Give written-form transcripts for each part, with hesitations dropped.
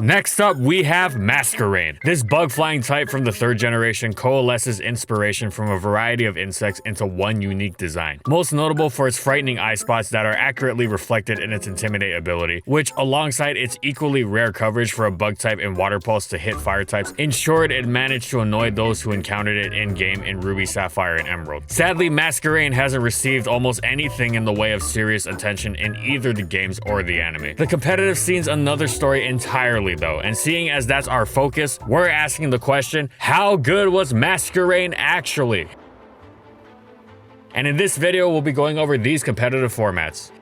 Next up, we have Masquerain. This bug-flying type from the 3rd generation coalesces inspiration from a variety of insects into one unique design. Most notable for its frightening eye spots that are accurately reflected in its Intimidate ability, which alongside its equally rare coverage for a bug type in Water Pulse to hit fire types, ensured it managed to annoy those who encountered it in-game in Ruby, Sapphire, and Emerald. Sadly, Masquerain hasn't received almost anything in the way of serious attention in either the games or the anime. The competitive scene's another story entirely though, and seeing as that's our focus, we're asking the question, how good was Masquerain actually? And in this video, we'll be going over these competitive formats.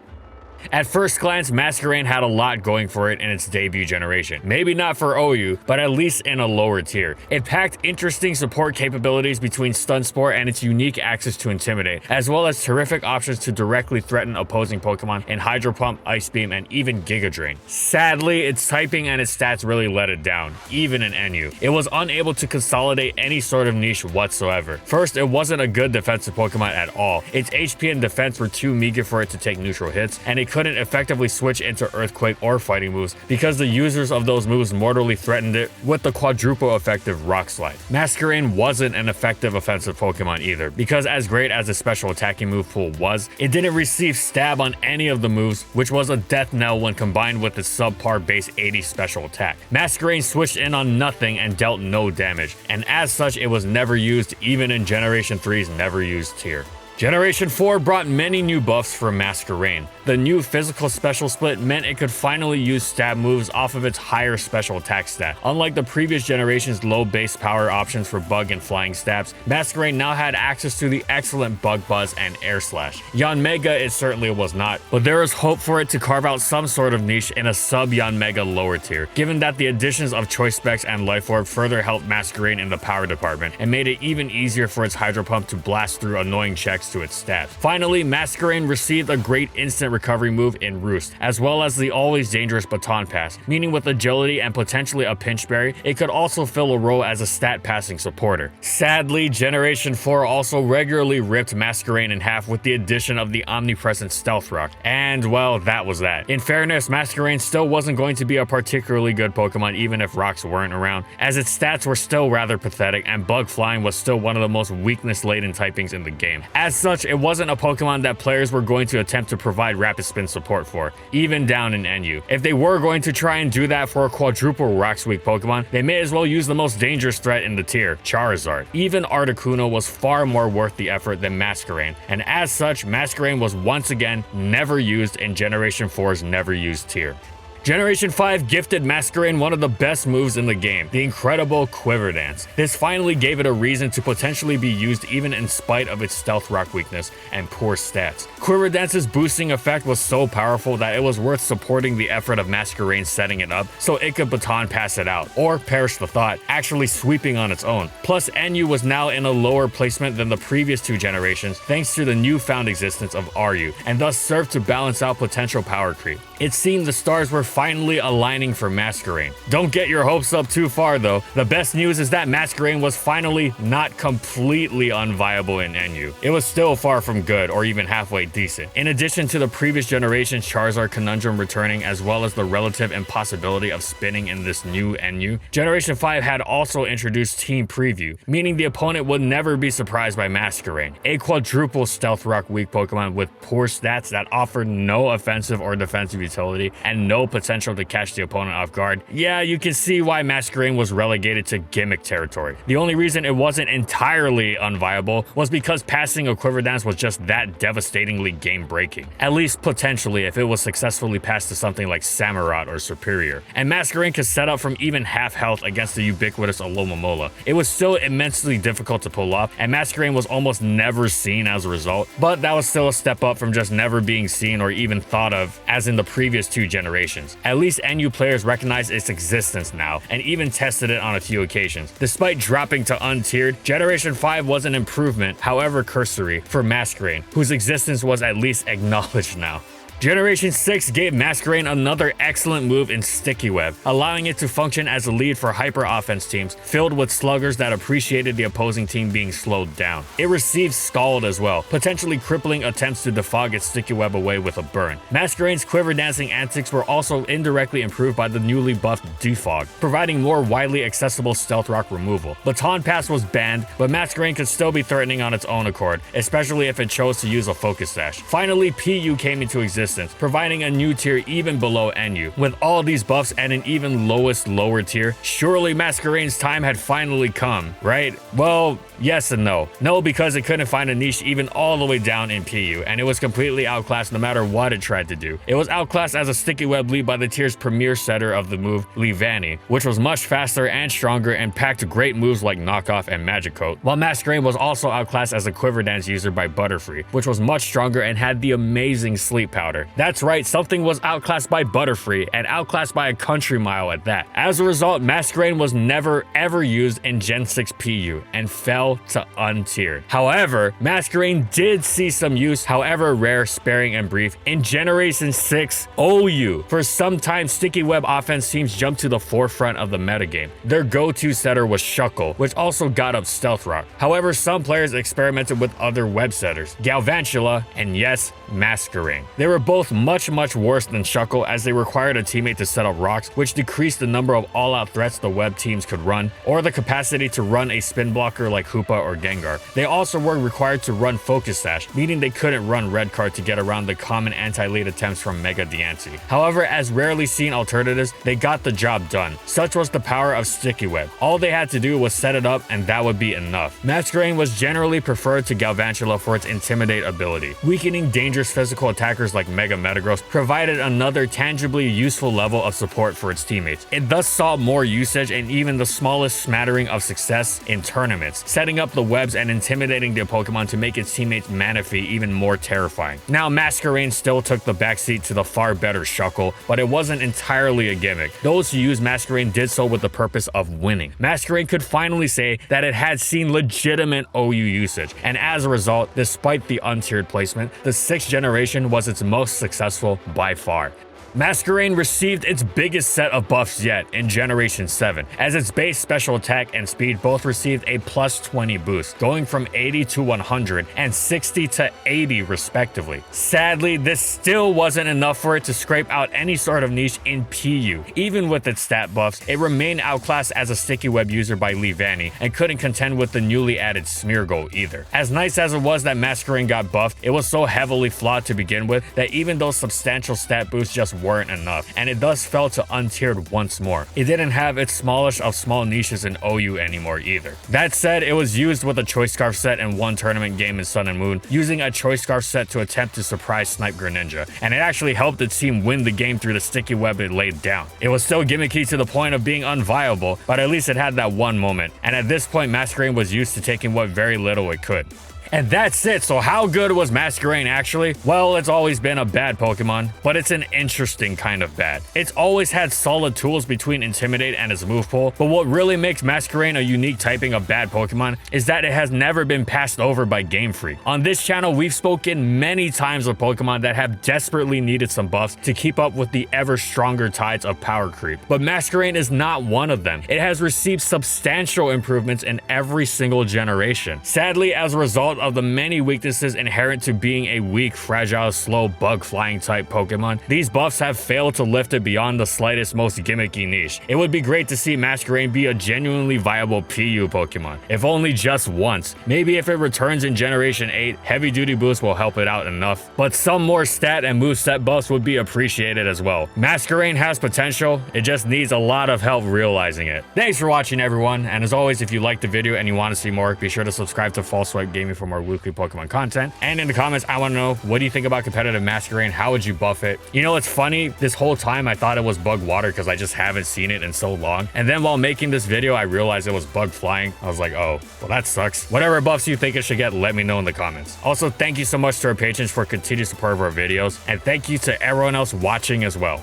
At first glance, Masquerain had a lot going for it in its debut generation. Maybe not for OU, but at least in a lower tier. It packed interesting support capabilities between Stun Spore and its unique access to Intimidate, as well as terrific options to directly threaten opposing Pokemon in Hydro Pump, Ice Beam, and even Giga Drain. Sadly, its typing and its stats really let it down, even in NU. It was unable to consolidate any sort of niche whatsoever. First, it wasn't a good defensive Pokemon at all. Its HP and defense were too meager for it to take neutral hits, and it couldn't effectively switch into Earthquake or fighting moves because the users of those moves mortally threatened it with the quadruple effective Rock Slide. Masquerain wasn't an effective offensive Pokemon either, because as great as its special attacking move pool was, it didn't receive stab on any of the moves, which was a death knell when combined with its subpar base 80 special attack. Masquerain switched in on nothing and dealt no damage, and as such it was never used even in Generation 3's never used tier. Generation 4 brought many new buffs for Masquerain. The new physical special split meant it could finally use stab moves off of its higher special attack stat. Unlike the previous generation's low base power options for bug and flying stabs, Masquerain now had access to the excellent Bug Buzz and Air Slash. Yanmega it certainly was not, but there is hope for it to carve out some sort of niche in a sub-Yanmega lower tier, given that the additions of Choice Specs and Life Orb further helped Masquerain in the power department and made it even easier for its Hydro Pump to blast through annoying checks to its stats. Finally, Masquerain received a great instant recovery move in Roost, as well as the always dangerous Baton Pass, meaning with agility and potentially a Pinch Berry, it could also fill a role as a stat passing supporter. Sadly, Generation 4 also regularly ripped Masquerain in half with the addition of the omnipresent Stealth Rock, and well, that was that. In fairness, Masquerain still wasn't going to be a particularly good Pokemon even if rocks weren't around, as its stats were still rather pathetic and Bug Flying was still one of the most weakness-laden typings in the game. As such, it wasn't a Pokemon that players were going to attempt to provide Rapid Spin support for, even down in NU. If they were going to try and do that for a quadruple Rocks weak Pokemon, they may as well use the most dangerous threat in the tier, Charizard. Even Articuno was far more worth the effort than Masquerain, and as such, Masquerain was once again never used in Generation 4's never used tier. Generation 5 gifted Masquerain one of the best moves in the game, the incredible Quiver Dance. This finally gave it a reason to potentially be used even in spite of its Stealth Rock weakness and poor stats. Quiver Dance's boosting effect was so powerful that it was worth supporting the effort of Masquerain setting it up so it could Baton Pass it out, or perish the thought, actually sweeping on its own. Plus, NU was now in a lower placement than the previous 2 generations thanks to the newfound existence of RU, and thus served to balance out potential power creep. It seemed the stars were finally aligning for Masquerain. Don't get your hopes up too far though. The best news is that Masquerain was finally not completely unviable in NU. It was still far from good or even halfway decent. In addition to the previous generation's Charizard Conundrum returning as well as the relative impossibility of spinning in this new NU, Generation 5 had also introduced Team Preview, meaning the opponent would never be surprised by Masquerain, a quadruple Stealth Rock weak Pokemon with poor stats that offered no offensive or defensive utility and no potential to catch the opponent off guard. Yeah, you can see why Masquerain was relegated to gimmick territory. The only reason it wasn't entirely unviable was because passing a Quiver Dance was just that devastatingly game-breaking. At least potentially if it was successfully passed to something like Samurott or Superior. And Masquerain could set up from even half health against the ubiquitous Alomomola. It was still immensely difficult to pull off, and Masquerain was almost never seen as a result, but that was still a step up from just never being seen or even thought of as in the previous 2 generations. At least NU players recognize its existence now, and even tested it on a few occasions. Despite dropping to untiered, Generation 5 was an improvement, however cursory, for Masquerain, whose existence was at least acknowledged now. Generation 6 gave Masquerain another excellent move in Sticky Web, allowing it to function as a lead for hyper offense teams filled with sluggers that appreciated the opposing team being slowed down. It received Scald as well, potentially crippling attempts to defog its Sticky Web away with a burn. Masquerain's quiver dancing antics were also indirectly improved by the newly buffed Defog, providing more widely accessible stealth rock removal. Baton Pass was banned, but Masquerain could still be threatening on its own accord, especially if it chose to use a focus dash. Finally, PU came into existence, providing a new tier even below NU. With all these buffs and an even lowest lower tier, surely Masquerain's time had finally come, right? Well, yes and no. No, because it couldn't find a niche even all the way down in PU, and it was completely outclassed no matter what it tried to do. It was outclassed as a Sticky Web lead by the tier's premier setter of the move, Levani, which was much faster and stronger and packed great moves like Knockoff and Magic Coat, while Masquerain was also outclassed as a Quiver Dance user by Butterfree, which was much stronger and had the amazing Sleep Powder. That's right, something was outclassed by Butterfree, and outclassed by a country mile at that. As a result, Masquerain was never ever used in Gen 6 PU, and fell to untiered. However, Masquerain did see some use, however rare, sparing, and brief, in Generation 6 OU. For some time, Sticky Web offense teams jumped to the forefront of the metagame. Their go-to setter was Shuckle, which also got up Stealth Rock. However, some players experimented with other web setters, Galvantula, and yes, Masquerain. They were both much worse than Shuckle, as they required a teammate to set up rocks, which decreased the number of all-out threats the web teams could run, or the capacity to run a spin blocker like Hoopa or Gengar. They also were required to run Focus Sash, meaning they couldn't run Red Card to get around the common anti-lead attempts from Mega Diancie. However, as rarely seen alternatives, they got the job done. Such was the power of Sticky Web. All they had to do was set it up, and that would be enough. Masquerain was generally preferred to Galvantula for its Intimidate ability. Weakening dangerous physical attackers like Mega Metagross provided another tangibly useful level of support for its teammates. It thus saw more usage and even the smallest smattering of success in tournaments, setting up the webs and intimidating the Pokemon to make its teammates Manaphy even more terrifying. Now, Masquerain still took the backseat to the far better Shuckle, but it wasn't entirely a gimmick. Those who used Masquerain did so with the purpose of winning. Masquerain could finally say that it had seen legitimate OU usage, and as a result, despite the untiered placement, the 6th generation was its most successful by far. Masquerain received its biggest set of buffs yet in Generation 7, as its base special attack and speed both received a plus 20 boost, going from 80 to 100 and 60 to 80 respectively. Sadly, this still wasn't enough for it to scrape out any sort of niche in PU. Even with its stat buffs, it remained outclassed as a Sticky Web user by Levani, and couldn't contend with the newly added Smeargle either. As nice as it was that Masquerain got buffed, it was so heavily flawed to begin with that even those substantial stat boosts just weren't enough, and it thus fell to untiered once more. It didn't have its smallest of small niches in OU anymore either. That said, it was used with a Choice Scarf set in one tournament game in Sun and Moon, using a Choice Scarf set to attempt to surprise Snipe Greninja, and it actually helped the team win the game through the Sticky Web it laid down. It was still gimmicky to the point of being unviable, but at least it had that one moment, and at this point Masquerain was used to taking what very little it could. And that's it. So how good was Masquerain actually? Well, it's always been a bad Pokemon, but it's an interesting kind of bad. It's always had solid tools between Intimidate and its move pool, but what really makes Masquerain a unique typing of bad Pokemon is that it has never been passed over by Game Freak. On this channel, we've spoken many times of Pokemon that have desperately needed some buffs to keep up with the ever stronger tides of power creep, but Masquerain is not one of them. It has received substantial improvements in every single generation. Sadly, as a result of the many weaknesses inherent to being a weak, fragile, slow, bug-flying type Pokemon, these buffs have failed to lift it beyond the slightest, most gimmicky niche. It would be great to see Masquerain be a genuinely viable PU Pokemon, if only just once. Maybe if it returns in Generation 8, Heavy Duty Boost will help it out enough, but some more stat and moveset buffs would be appreciated as well. Masquerain has potential, it just needs a lot of help realizing it. Thanks for watching, everyone, and as always, if you liked the video and you want to see more, be sure to subscribe to False Swipe Gaming for more weekly Pokemon content. And in the comments, I want to know, what do you think about competitive Masquerain? How would you buff it? You know, it's funny, this whole time I thought it was bug water because I just haven't seen it in so long. And then while making this video, I realized it was bug flying. I was like, oh, well, that sucks. Whatever buffs you think it should get, let me know in the comments. Also, thank you so much to our patrons for continued support of our videos. And thank you to everyone else watching as well.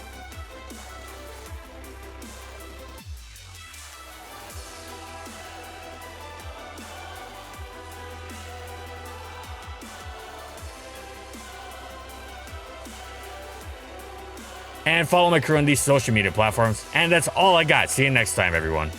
and follow my crew on these social media platforms. And that's all I got. See you next time, everyone.